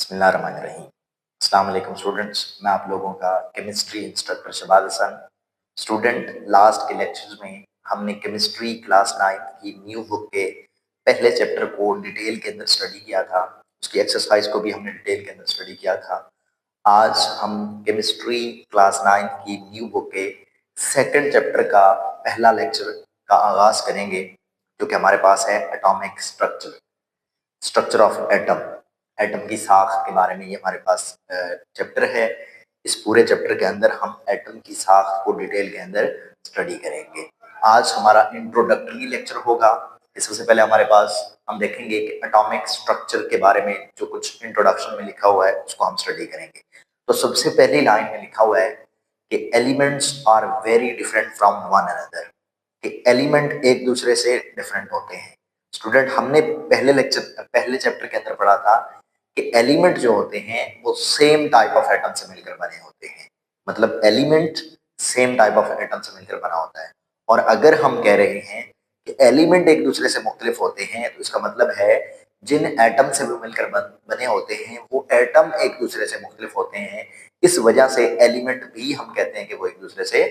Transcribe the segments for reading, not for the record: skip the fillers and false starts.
बिस्मिल्लाहिर्रहमानिर्रहीम। अस्सलाम वालेकुम स्टूडेंट्स, मैं आप लोगों का chemistry instructor Shahbaz Hasan. Student, last के लेक्चर्स में हमने केमिस्ट्री क्लास 9 की न्यू बुक के पहले चैप्टर को डिटेल के अंदर स्टडी किया था। उसकी एक्सरसाइज को भी हमने डिटेल के अंदर स्टडी किया था। आज हम केमिस्ट्री क्लास 9 की न्यू बुक के सेकंड चैप्टर का पहला लेक्चर का आगाज करेंगे, जो कि हमारे पास है atomic structure, structure of atom. Atom की साख के बारे में ये हमारे पास चैप्टर है। इस पूरे चैप्टर के अंदर हम एटम की साख को डिटेल के अंदर स्टडी करेंगे। आज हमारा इंट्रोडक्टरी लेक्चर होगा। इससे पहले हमारे पास हम देखेंगे कि एटॉमिक स्ट्रक्चर के बारे में जो कुछ इंट्रोडक्शन में लिखा हुआ है उसको हम स्टडी करेंगे। तो सबसे पहली लाइन में लिखा हुआ है कि elements are very different from one another, कि एलिमेंट एक दूसरे से डिफरेंट होते हैं। स्टूडेंट, हमने पहले चैप्टर के अंदर पढ़ा था कि एलिमेंट जो होते हैं वो सेम टाइप ऑफ एटम से मिलकर बने होते हैं। मतलब element same type of atom से मिलकर बना होता है। और अगर हम कह रहे हैं कि एलिमेंट एक दूसरे से मुख्तलिफ होते हैं, तो इसका मतलब है जिन एटम से वो मिलकर बने होते हैं वो एटम एक दूसरे से मुख्तलिफ होते हैं। इस वजह से एलिमेंट भी हम कहते हैं कि वो एक दूसरे से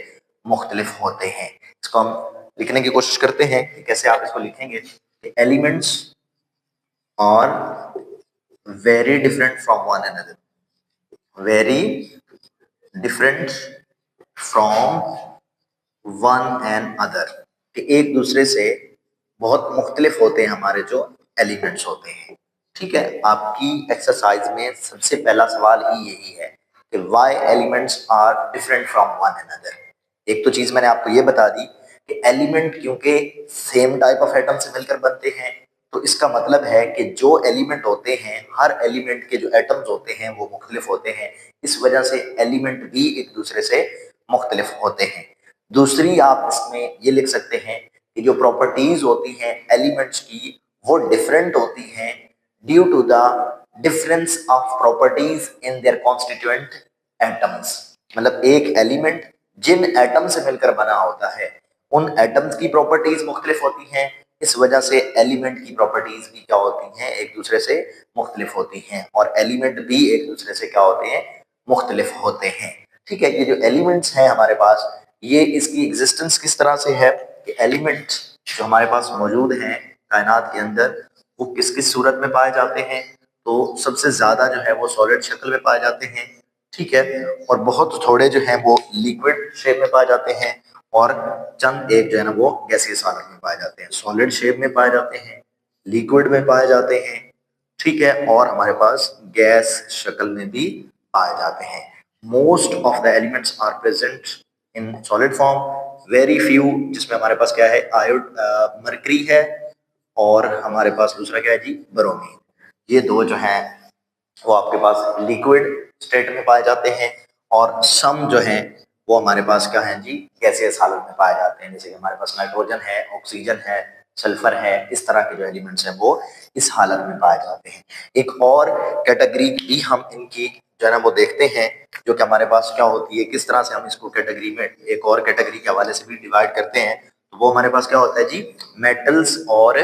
मुख्तलिफ होते हैं। इसको हम लिखने की कोशिश करते हैं कि कैसे आप इसको लिखेंगे। Elements are very different from one another, very different from one and other, कि एक दूसरे से बहुत मुख्तलिफ होते हैं हमारे जो एलिमेंट्स होते हैं। ठीक है, आपकी एक्सरसाइज में सबसे पहला सवाल ही यही है कि why elements are different from one another. एक तो चीज मैंने आपको ये बता दी कि एलिमेंट क्योंकि सेम टाइप ऑफ एटम से मिलकर बनते हैं, तो इसका मतलब है कि जो एलिमेंट होते हैं, हर एलिमेंट के जो एटम्स होते हैं वो मुख्तलिफ होते हैं। इस वजह से एलिमेंट भी एक दूसरे से मुख्तलिफ होते हैं। दूसरी आप इसमें ये लिख सकते हैं कि जो प्रॉपर्टीज होती हैं एलिमेंट्स की वो डिफरेंट होती हैं due to the difference of properties in their constituent atoms. मतलब एक एलिमेंट जिन एटम से मिलकर बना होता है उन एटम्स की प्रॉपर्टीज मुख्तलिफ होती हैं। इस वजह से एलिमेंट की प्रॉपर्टीज भी क्या होती हैं, एक दूसरे से मुख्तलिफ होती हैं। और एलिमेंट भी एक दूसरे से क्या होते हैं, मुख्तलिफ होते हैं। ठीक है, ये जो एलिमेंट्स हैं हमारे पास, ये इसकी एग्जिस्टेंस किस तरह से है कि एलिमेंट जो हमारे पास मौजूद हैं कायनात के अंदर वो किस किस सूरत में पाए जाते हैं। तो सबसे ज्यादा जो है वो सॉलिड शक्ल में पाए जाते हैं। ठीक है, और बहुत थोड़े जो हैं वो लिक्विड शेप में पाए जाते हैं, और चंद एक जो है ना वो गैसीय हालत में पाए जाते हैं। सॉलिड शेप में पाए जाते हैं, लिक्विड में पाए जाते हैं, ठीक है, और हमारे पास गैस शक्ल में भी पाए जाते हैं। Most of the elements are present in solid form, very few जिसमें हमारे पास क्या है, मरकरी है, और हमारे पास दूसरा क्या है जी, ब्रोमीन। ये दो जो हैं वो आपके पास लिक्विड स्टेट में पाए जाते हैं, और सम जो हैं वो हमारे पास क्या है जी, गैसीय हालत में पाए जाते हैं। जैसे कि हमारे पास नाइट्रोजन है, ऑक्सीजन है, सल्फर है, इस तरह के जो एलिमेंट्स हैं वो इस हालत में पाए जाते हैं। एक और कैटेगरी भी हम इनकी जो है ना वो देखते हैं, जो कि हमारे पास क्या होती है, किस तरह से हम इसको कैटेगरी में एक और कैटेगरी के हवाले से भी डिवाइड करते हैं। तो वो हमारे पास क्या होता है जी, मेटल्स और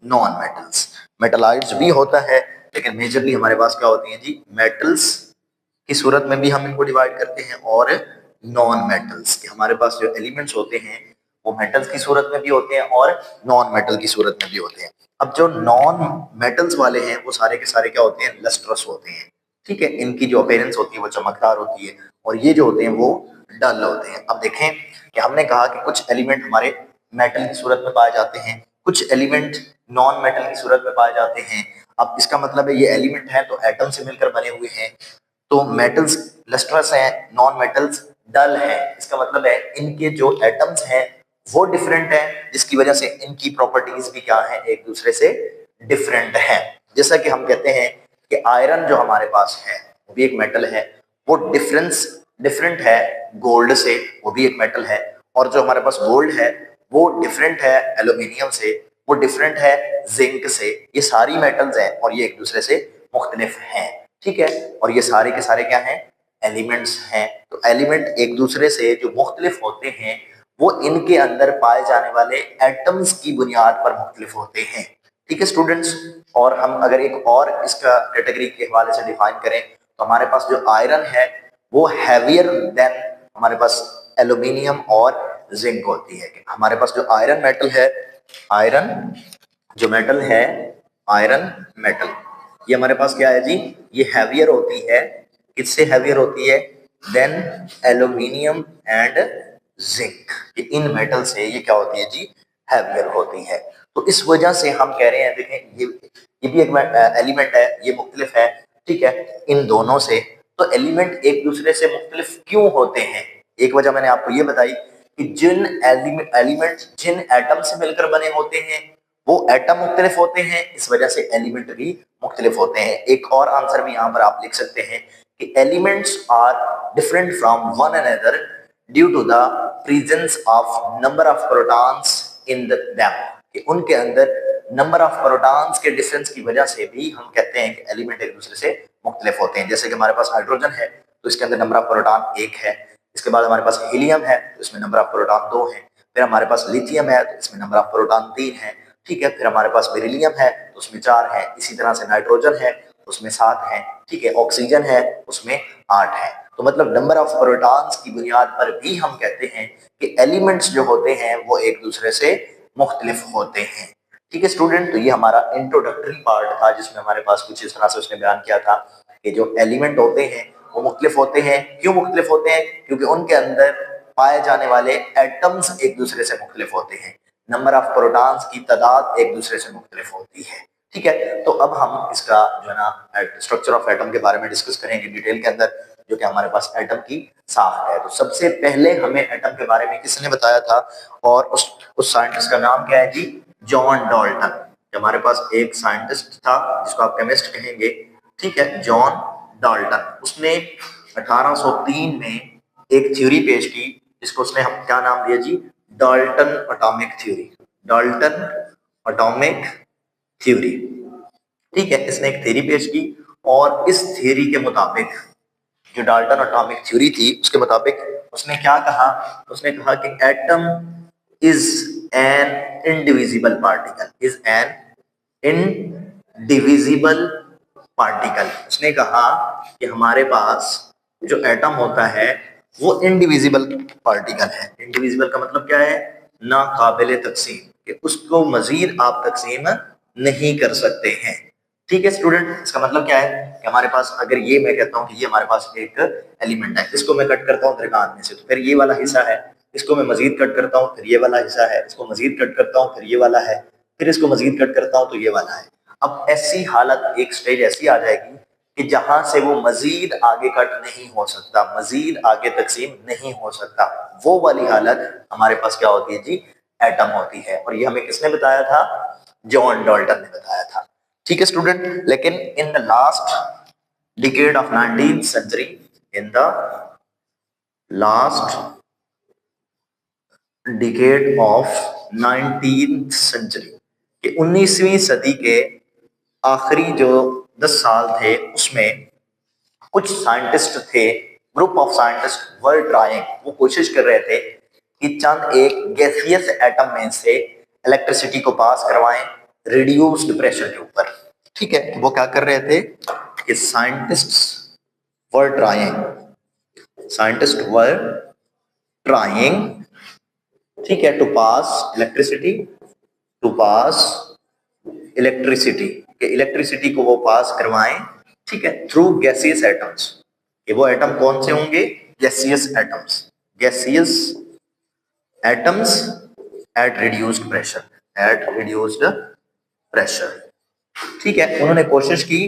नॉन मेटल्स। मेटलाइट्स भी होता है, लेकिन मेजरली हमारे पास क्या होती हैं जी, मेटल्स की सूरत में भी हम इनको डिवाइड करते हैं, और नॉन मेटल्स के हमारे पास जो एलिमेंट्स होते हैं वो मेटल्स की सूरत में भी होते हैं और नॉन मेटल की सूरत में भी होते हैं। अब जो नॉन मेटल्स वाले हैं वो सारे के सारे क्या होते हैं, लस्ट्रस होते हैं। ठीक है, इनकी जो अपीयरेंस होती है वो चमकदार होती है, और ये जो होते हैं वो डल होते हैं। अब देखें कि हमने कहा कि कुछ एलिमेंट हमारे मेटल की सूरत में पाए जाते हैं, कुछ एलिमेंट नॉन मेटल की सूरत में पाए जाते हैं। अब इसका मतलब है ये एलिमेंट है तो एटम से मिलकर बने हुए हैं, तो मेटल्स लस्ट्रस हैं, नॉन मेटल्स डल है। इसका मतलब है इनके जो एटम्स हैं वो डिफरेंट हैं, जिसकी वजह से इनकी प्रॉपर्टीज भी क्या है, एक दूसरे से डिफरेंट है। जैसा कि हम कहते हैं कि आयरन जो हमारे पास है वो भी एक मेटल है, वो डिफरेंट है गोल्ड से, वो भी एक मेटल है। और जो हमारे पास गोल्ड है वो डिफरेंट है एल्यूमिनियम से, वो डिफरेंट है जिंक से। ये सारी मेटल्स हैं और ये एक दूसरे से मुख्तलिफ हैं। ठीक है, और ये सारे के सारे क्या हैं, एलिमेंट्स हैं। तो एलिमेंट एक दूसरे से जो मुख्तलिफ होते हैं वो इनके अंदर पाए जाने वाले एटम्स की बुनियाद पर मुख्तलिफ होते हैं। ठीक है स्टूडेंट्स। और हम अगर एक और इसका कैटेगरी के हवाले से डिफाइन करें तो हमारे पास जो आयरन है वो हैवियर देन हमारे पास एल्यूमिनियम और जिंक होती है। हमारे पास जो आयरन मेटल है, आयरन जो मेटल है, आयरन मेटल, ये हमारे पास क्या है जी, ये हैवियर होती है। किससे हैवियर होती है? Then aluminium and zinc. ये इन मेटल से ये क्या होती है जी, हैवियर होती है। तो इस वजह से हम कह रहे हैं, देखें ये भी एक एलिमेंट है, ये मुख्तलिफ है, ठीक है, इन दोनों से। तो एलिमेंट एक दूसरे से मुख्तलिफ क्यों होते हैं? एक वजह मैंने आपको ये बताई कि जिन एलिमेंट जिन एटम से मिलकर बने होते हैं वो एटम मुख्तलिफ होते हैं, इस वजह से एलिमेंट भी मुख्तलिफ होते हैं। एक और आंसर भी यहाँ पर आप लिख सकते हैं कि elements are different from one another due to the presence of number of protons in them, कि उनके अंदर नंबर ऑफ प्रोटॉन्स के डिफरेंस की वजह से भी हम कहते हैं कि एलिमेंट एक दूसरे से मुख्तलिफ होते हैं। जैसे कि हमारे पास हाइड्रोजन है तो इसके अंदर नंबर ऑफ प्रोटॉन 1 है, इसके बाद हमारे पास हीलियम है तो इसमें नंबर ऑफ प्रोटॉन 2 है, फिर हमारे पास लिथियम है तो इसमें नंबर ऑफ प्रोटॉन 3 है, ठीक है, फिर हमारे पास बेरिलियम है तो उसमें 4 है, इसी तरह से नाइट्रोजन है उसमें 7 है, ठीक है, ऑक्सीजन है उसमें 8 है। तो मतलब नंबर ऑफ प्रोटॉन्स की बुनियाद पर भी हम कहते हैं कि एलिमेंट्स जो होते हैं वो एक दूसरे से मुख्तलिफ होते हैं। ठीक है स्टूडेंट, तो ये हमारा इंट्रोडक्टरी पार्ट था जिसमें हमारे पास कुछ इस तरह से उसने बयान किया था कि जो एलिमेंट होते हैं वो मुख्तलिफ होते हैं। क्यों मुख्तलिफ होते हैं? क्योंकि उनके अंदर पाए जाने वाले एटम्स एक दूसरे से मुख्तलिफ होते हैं, नंबर ऑफ प्रोटॉन्स की तादाद एक दूसरे से मुख्तलिफ होती है। ठीक है, तो अब हम इसका जो है ना स्ट्रक्चर ऑफ एटम के बारे में डिस्कस करेंगे डिटेल के अंदर, जो कि हमारे पास एटम की साख है। तो सबसे पहले हमें एटम के बारे में किसने बताया था और उस साइंटिस्ट का नाम क्या है जी? John Dalton. हमारे पास एक साइंटिस्ट था जिसको आप केमिस्ट कहेंगे, ठीक है, जॉन डाल्टन। उसने 1803 में एक थ्योरी पेश की जिसको उसने हम क्या नाम दिया जी? Dalton atomic theory. Dalton atomic theory, ठीक है, इसने एक थ्योरी पेश की और इस थ्योरी के मुताबिक जो डाल्टन एटॉमिक थ्योरी थी उसके मुताबिक उसने क्या कहा? उसने कहा कि atom is an indivisible particle, is an indivisible particle. उसने कहा कि हमारे पास जो एटम होता है वो इनडिविजिबल पार्टिकल है। इनडिविजिबल का मतलब क्या है? ना काबिल तकसीम, कि उसको मजीद आप तकसीम नहीं कर सकते हैं। ठीक है स्टूडेंट, इसका मतलब क्या है कि हमारे पास अगर ये मैं कहता हूं कि ये हमारे पास एक एलिमेंट है, इसको मैं कट करता हूं त्रिकाण में से, तो फिर ये वाला हिस्सा है, इसको मैं मजीद कट करता हूं, फिर ये वाला हिस्सा है, इसको मजीद कट करता हूं, फिर ये वाला है, फिर इसको मजीद कट करता हूं तो ये वाला है। अब ऐसी हालत, एक स्टेज ऐसी आ जाएगी कि जहां से वो मजीद आगे कट नहीं हो सकता, मजीद आगे तकसीम नहीं हो सकता, वो वाली हालत हमारे पास क्या होती है जी? एटम होती है। और ये हमें किसने बताया था? जॉन डाल्टन ने बताया था। ठीक है स्टूडेंट, लेकिन in the last decade of 19th century, in the last decade of 19th century, कि 19वीं सदी के आखिरी जो 10 साल थे उसमें कुछ साइंटिस्ट थे, group of scientist were trying, वो कोशिश कर रहे थे कि चंद एक गैसियस एटम में से इलेक्ट्रिसिटी को पास करवाएं रिड्यूस्ड प्रेशर के ऊपर। ठीक है, वो क्या कर रहे थे कि साइंटिस्ट वर ट्राइंग, ठीक है, टू पास इलेक्ट्रिसिटी, कि इलेक्ट्रिसिटी को वो पास करवाएं, ठीक है, थ्रू गैसियस एटम्स। कि वो एटम कौन से होंगे? Gaseous atoms, gaseous atoms at reduced pressure, ठीक है। उन्होंने कोशिश की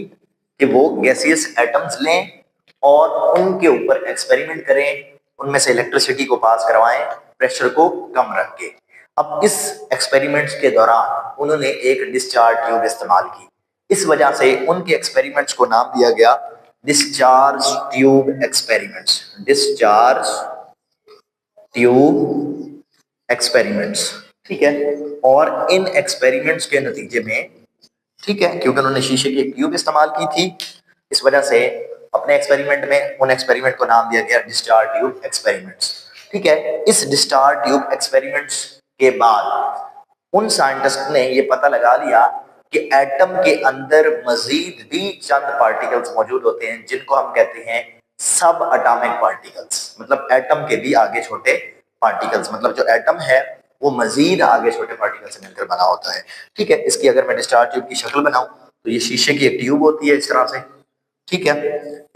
कि वो गैसियस एटम्स लें और उनके ऊपर एक्सपेरिमेंट करें, उनमें से इलेक्ट्रिसिटी को पास करवाएं प्रेशर को कम रख के। अब इस एक्सपेरिमेंट्स के दौरान उन्होंने एक डिस्चार्ज ट्यूब इस्तेमाल की। इस वजह से उनके एक्सपेरिमेंट्स को नाम दिया गया discharge tube experiments, discharge tube experiments, ठीक है। और इन एक्सपेरिमेंट्स के नतीजे में, ठीक है, क्योंकि उन्होंने शीशे की एक ट्यूब इस्तेमाल की थी, इस वजह से अपने एक्सपेरिमेंट में उन एक्सपेरिमेंट को नाम दिया गया डिस्चार्ज ट्यूब एक्सपेरिमेंट्स। ठीक है, इस डिस्चार्ज ट्यूब एक्सपेरिमेंट्स के बाद उन साइंटिस्ट ने ये पता लगा लिया कि एटम के अंदर मजीद भी चंद पार्टिकल्स मौजूद होते हैं जिनको हम कहते हैं सब एटॉमिक पार्टिकल्स, मतलब एटम के भी आगे छोटे पार्टिकल्स, मतलब जो एटम है वो मजीद आगे छोटे पार्टिकल से मिलकर बना होता है। ठीक है, इसकी अगर मैं डिस्चार्ज ट्यूब की शक्ल बनाऊं तो ये शीशे की एक ट्यूब होती है इस तरह से। ठीक है,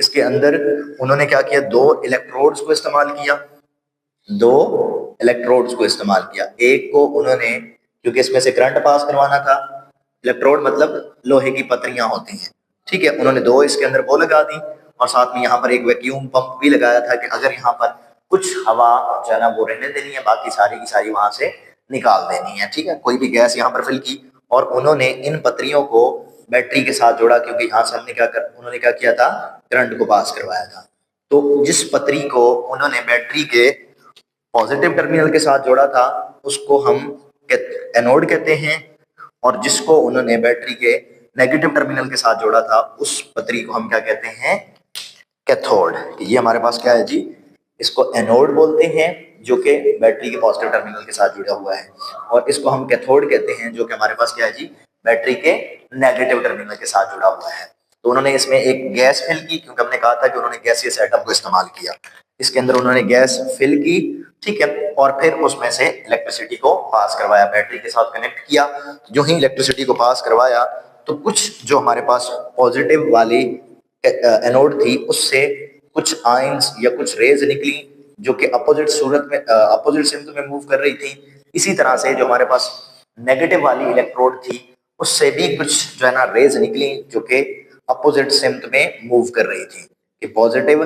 इसके अंदर उन्होंने क्या किया, दो इलेक्ट्रोड्स को इस्तेमाल किया, दो इलेक्ट्रोड्स को इस्तेमाल किया। एक को उन्होंने, क्योंकि इसमें से करंट पास करवाना था, इलेक्ट्रोड मतलब लोहे की पतरियां होती हैं, ठीक है, उन्होंने दो इसके अंदर वो लगा दी और साथ में यहाँ पर एक वैक्यूम पंप भी लगाया था कि अगर यहाँ पर कुछ हवा जो है ना वो रहने देनी है, बाकी सारी की सारी वहां से निकाल देनी है। ठीक है, कोई भी गैस यहाँ पर फिल की और उन्होंने इन पतरियों को बैटरी के साथ जोड़ा, क्योंकि यहाँ से उन्होंने क्या किया था, करंट को पास करवाया था। तो जिस पतरी को उन्होंने बैटरी के पॉजिटिव टर्मिनल के साथ जोड़ा था उसको हम एनोड कहते हैं, और जिसको उन्होंने बैटरी के नेगेटिव टर्मिनल के साथ जोड़ा था उस पतरी को हम क्या कहते हैं, कैथोड। ये हमारे पास क्या है जी, इसको एनोड बोलते हैं जो कि बैटरी के पॉजिटिव टर्मिनल के साथ जुड़ा हुआ है, और इसको हम कैथोड कहते हैं जो कि हमारे पास क्या है जी, बैटरी के नेगेटिव टर्मिनल के साथ जुड़ा हुआ है। तो उन्होंने इसमें एक गैस फिल की, क्योंकि हमने कहा था कि उन्होंने गैसियस एटम को इस्तेमाल किया, इसके अंदर उन्होंने गैस फिल की, ठीक है, और फिर उसमें से इलेक्ट्रिसिटी को पास करवाया, बैटरी के साथ कनेक्ट किया। जो ही इलेक्ट्रिसिटी को पास करवाया तो कुछ जो हमारे पास पॉजिटिव वाली एनोड थी उससे कुछ आयंस या कुछ रेज निकली जो कि अपोजिट सूरत में अपोजिट सिम्त में मूव कर रही थी। इसी तरह से जो हमारे पास नेगेटिव वाली इलेक्ट्रोड थी उससे भी कुछ जो है ना रेज निकली जो कि अपोजिट सिम्त में मूव कर रही थी। कि पॉजिटिव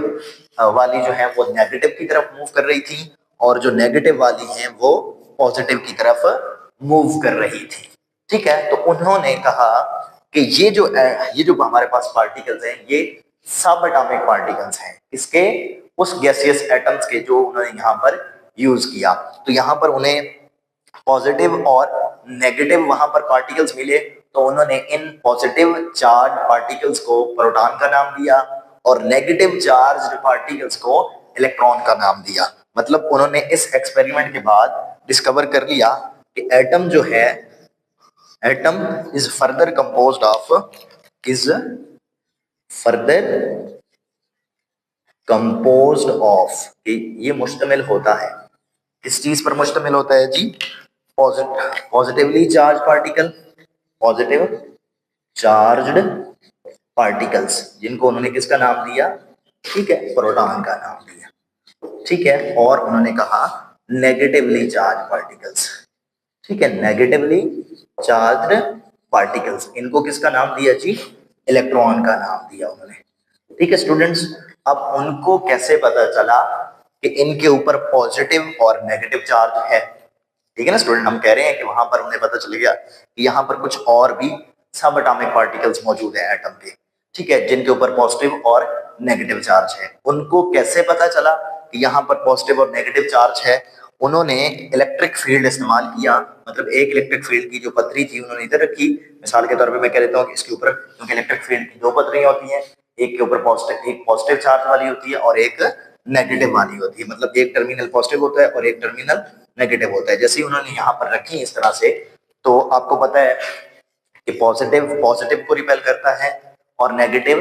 वाली जो है वो नेगेटिव की तरफ मूव कर रही थी और जो नेगेटिव वाली है वो पॉजिटिव की तरफ मूव कर रही थी। ठीक है, तो उन्होंने कहा कि ये जो हमारे पास पार्टिकल्स हैं ये सब एटॉमिक पार्टिकल्स हैं, इसके उस गैसियस एटम्स के जो उन्होंने यहाँ पर यूज किया। तो यहाँ पर उन्हें पॉजिटिव और नेगेटिव वहां पर पार्टिकल्स मिले, तो उन्होंने इन पॉजिटिव चार्ज पार्टिकल्स को प्रोटॉन का नाम दिया और नेगेटिव चार्ज पार्टिकल्स को इलेक्ट्रॉन का नाम दिया। मतलब उन्होंने इस एक्सपेरिमेंट के बाद डिस्कवर कर लिया कि एटम जो है, atom is further composed of, is further composed of, ये मुश्तमिल होता है, किस चीज पर मुश्तमिल होता है जी, positively charge particle, positive charged particles, जिनको उन्होंने किसका नाम दिया, ठीक है, प्रोटॉन का नाम दिया। ठीक है, और उन्होंने कहा नेगेटिवली चार्ज पार्टिकल्स, ठीक है, नेगेटिवली चार्ज्ड पार्टिकल्स, इनको किसका नाम दिया जी, इलेक्ट्रॉन का नाम दिया उन्होंने। ठीक है स्टूडेंट्स, अब उनको कैसे पता चला कि इनके ऊपर पॉजिटिव और नेगेटिव चार्ज है। ठीक है ना स्टूडेंट, हम कह रहे हैं कि वहां पर उन्हें पता चल गया कि यहाँ पर कुछ और भी सब एटॉमिक पार्टिकल्स मौजूद हैं एटम के, ठीक है, जिनके ऊपर पॉजिटिव और नेगेटिव चार्ज है। उनको कैसे पता चला कि यहाँ पर पॉजिटिव और नेगेटिव चार्ज है, उन्होंने इलेक्ट्रिक फील्ड इस्तेमाल किया। मतलब एक इलेक्ट्रिक फील्ड की जो पतरी थी उन्होंने इधर रखी, मिसाल के तौर पे मैं कह देता हूँ कि इसके ऊपर, क्योंकि इलेक्ट्रिक फील्ड की दो पतरियां होती हैं, एक के ऊपर पॉजिटिव, एक पॉजिटिव चार्ज वाली होती है और एक नेगेटिव वाली होती है, मतलब एक टर्मिनल पॉजिटिव होता है और एक टर्मिनल नेगेटिव होता है। जैसे ही उन्होंने यहाँ पर रखी इस तरह से, तो आपको पता है कि पॉजिटिव पॉजिटिव को रिपेल करता है और नेगेटिव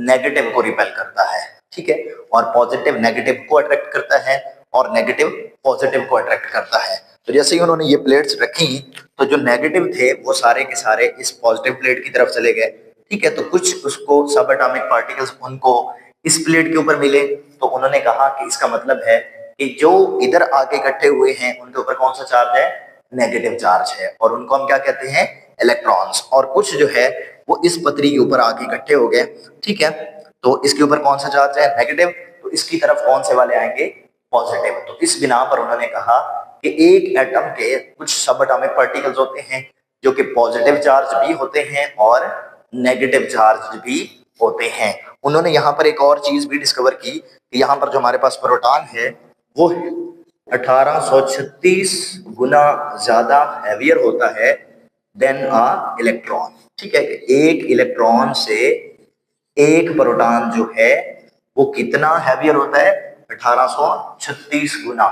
नेगेटिव को रिपेल करता है, ठीक है, और पॉजिटिव नेगेटिव को अट्रैक्ट करता है और नेगेटिव पॉजिटिव को अट्रैक्ट करता है। तो जैसे ही उन्होंने ये प्लेट्स रखी तो जो नेगेटिव थे वो सारे के सारे इस पॉजिटिव प्लेट की तरफ चले गए, ठीक है, तो कुछ उसको सब एटॉमिक पार्टिकल्स उनको इस प्लेट के ऊपर मिले। तो उन्होंने कहा कि इसका मतलब है कि जो इधर आके इकट्ठे हुए हैं उनके ऊपर कौन सा चार्ज है, नेगेटिव चार्ज है, और उनको हम क्या कहते हैं, इलेक्ट्रॉन्स। और कुछ जो है वो इस पतरी के ऊपर आके इकट्ठे हो गए, ठीक है, तो इसके ऊपर कौन सा चार्ज है, नेगेटिव, तो इसकी तरफ कौन से वाले आएंगे, पॉजिटिव। तो इस बिना पर उन्होंने कहा कि एक एटम के कुछ सब एटॉमिक पार्टिकल्स होते हैं जो कि पॉजिटिव चार्ज भी होते हैं और नेगेटिव चार्ज भी होते हैं। उन्होंने यहाँ पर एक और चीज भी डिस्कवर की कि यहाँ पर जो हमारे पास प्रोटॉन है वो 1836 गुना ज्यादा हैवियर होता है देन अ इलेक्ट्रॉन। ठीक है, एक इलेक्ट्रॉन से एक प्रोटॉन जो है वो कितना हैवियर होता है, 1836 गुना।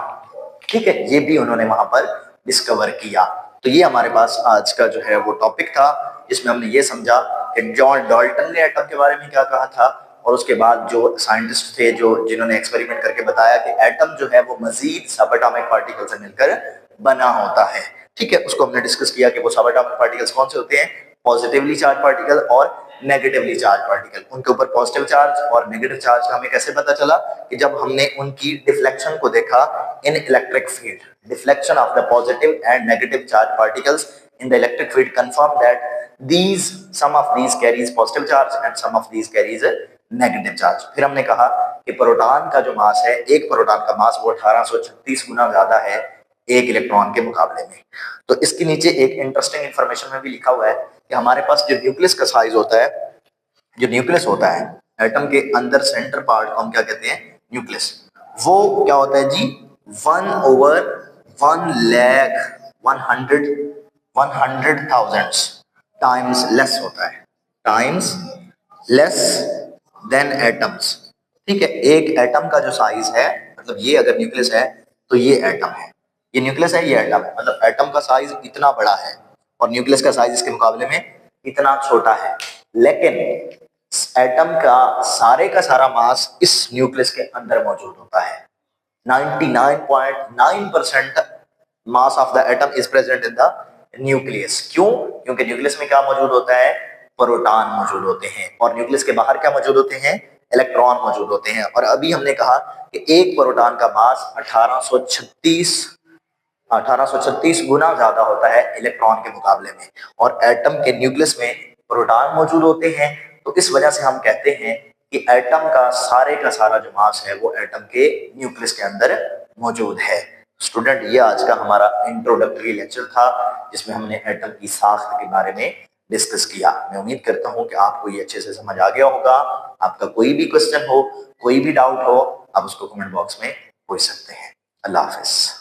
ठीक है, ये भी उन्होंने वहां पर डिस्कवर किया। तो ये हमारे पास आज का जो है वो टॉपिक था, जिसमें हमने ये समझा कि जॉन डाल्टन ने एटम के बारे में क्या कहा था, और उसके बाद जो साइंटिस्ट थे जो जिन्होंने एक्सपेरिमेंट करके बताया कि एटम जो है वो मजीद सब एटॉमिक पार्टिकल से मिलकर बना होता है। ठीक है, उसको हमने डिस्कस किया कि वो सब एटॉमिक पार्टिकल्स कौन से होते हैं, पॉजिटिवली चार्ज पार्टिकल और नेगेटिवली चार्ज पार्टिकल। उनके ऊपर पॉजिटिव चार्ज और नेगेटिव चार्ज का हमें कैसे पता चला, कि जब हमने उनकी डिफ्लेक्शन को देखा इन electric field, deflection of the positive and negative charge particles in the electric field confirm that these some of these carries positive charge and some of these carries a negative charge। फिर हमने कहा कि proton का जो मास है, एक proton का मास वो 1836 गुना ज्यादा है एक इलेक्ट्रॉन के मुकाबले में। तो इसके नीचे एक इंटरेस्टिंग इंफॉर्मेशन में भी लिखा हुआ है कि हमारे पास जो न्यूक्लियस का साइज होता है, जो न्यूक्लियस होता है एटम के अंदर सेंटर पार्ट को हम क्या कहते हैं, न्यूक्लियस, वो क्या होता है जी, 1/1,100,000 टाइम्स लेस होता है, टाइम्स लेस देन एटम्स। ठीक है, एक एटम का जो साइज है, मतलब ये अगर न्यूक्लियस है तो ये एटम है, ये न्यूक्लियस है, ये एटम है, मतलब एटम का साइज इतना बड़ा है और न्यूक्लियस का साइज इसके मुकाबले में इतना छोटा है। लेकिन एटम का सारा मास इस न्यूक्लियस के अंदर मौजूद होता है। 99.9% mass of the atom is present in the nucleus. क्यों? क्योंकि न्यूक्लियस में क्या मौजूद होता है, प्रोटॉन मौजूद होते हैं, और न्यूक्लियस के बाहर क्या मौजूद होते हैं, इलेक्ट्रॉन मौजूद होते हैं। और अभी हमने कहा कि एक प्रोटॉन का मास 1836 गुना ज्यादा होता है इलेक्ट्रॉन के मुकाबले में, और एटम के न्यूक्लियस में प्रोटॉन मौजूद होते हैं। तो इस वजह से हम कहते हैं कि एटम का सारा जो मास है वो एटम के न्यूक्लियस के अंदर मौजूद है। स्टूडेंट, ये आज का हमारा इंट्रोडक्टरी लेक्चर था, जिसमें हमने एटम की साख्त के बारे में डिस्कस किया। मैं उम्मीद करता हूं कि आपको ये अच्छे से समझ आ गया होगा। आपका कोई भी क्वेश्चन हो, कोई भी डाउट हो, आप उसको कमेंट बॉक्स में पूछ सकते हैं। अल्लाह हाफिज।